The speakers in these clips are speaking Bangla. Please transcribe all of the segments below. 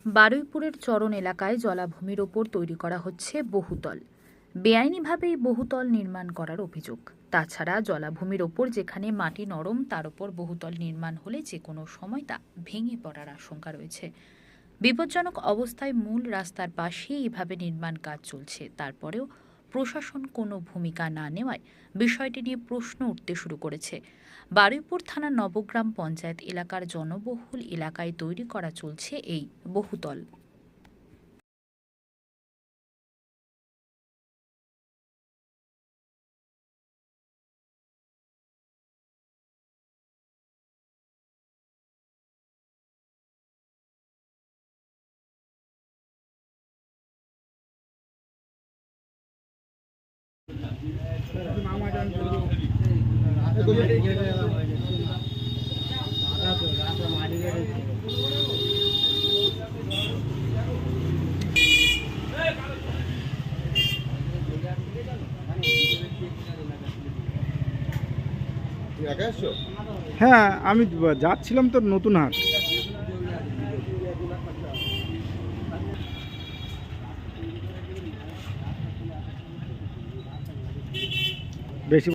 বারুইপুরের চরণ এলাকায় জলাভূমির ওপর তৈরি করা হচ্ছে বহুতল। বেআইনিভাবে এই বহুতল নির্মাণ করার অভিযোগ। তাছাড়া জলাভূমির ওপর যেখানে মাটি নরম তার ওপর বহুতল নির্মাণ হলে যে কোনো সময় তা ভেঙে পড়ার আশঙ্কা রয়েছে। বিপজ্জনক অবস্থায় মূল রাস্তার পাশে এইভাবে নির্মাণ কাজ চলছে। তারপরেও প্রশাসন কোনো ভূমিকা না নেওয়ায় বিষয়টি নিয়ে প্রশ্ন উঠতে শুরু করেছে। বারুইপুর থানার নবগ্রাম পঞ্চায়েত এলাকার জনবহুল এলাকায় তৈরি করা চলছে এই বহুতল। হ্যাঁ, আমি যাচ্ছিলাম তো নতুন হাট। বেশি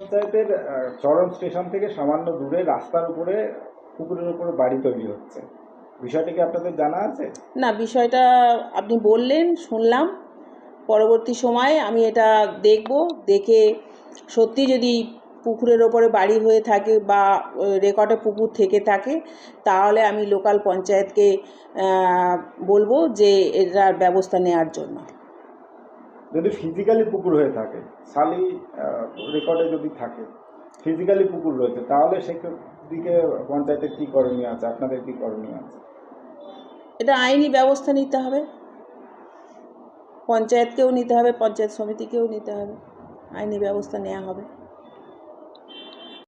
পঞ্চায়েতের চরণ স্টেশন থেকে সামান্য দূরে রাস্তার উপরে পুকুরের উপরে বাড়ি তৈরি হচ্ছে, বিষয়টা কি আপনাদের জানা আছে? না, বিষয়টা আপনি বললেন, শুনলাম। পরবর্তী সময়ে আমি এটা দেখব, দেখে সত্যি যদি পুকুরের ওপরে বাড়ি হয়ে থাকে বা রেকর্ডে পুকুর থেকে থাকে, তাহলে আমি লোকাল পঞ্চায়েতকে বলবো যে এটার ব্যবস্থা নেওয়ার জন্য। যদি ফিজিক্যালি পুকুর হয়ে থাকে, সালি রেকর্ডে যদি থাকে ফিজিক্যালি পুকুর রয়েছে, তাহলে সেদিকে পঞ্চায়েতের কী করণীয় আছে, আপনাদের কী করণীয় আছে? এটা আইনি ব্যবস্থা নিতে হবে, পঞ্চায়েতকেও নিতে হবে, পঞ্চায়েত সমিতিকেও নিতে হবে, আইনি ব্যবস্থা নেওয়া হবে।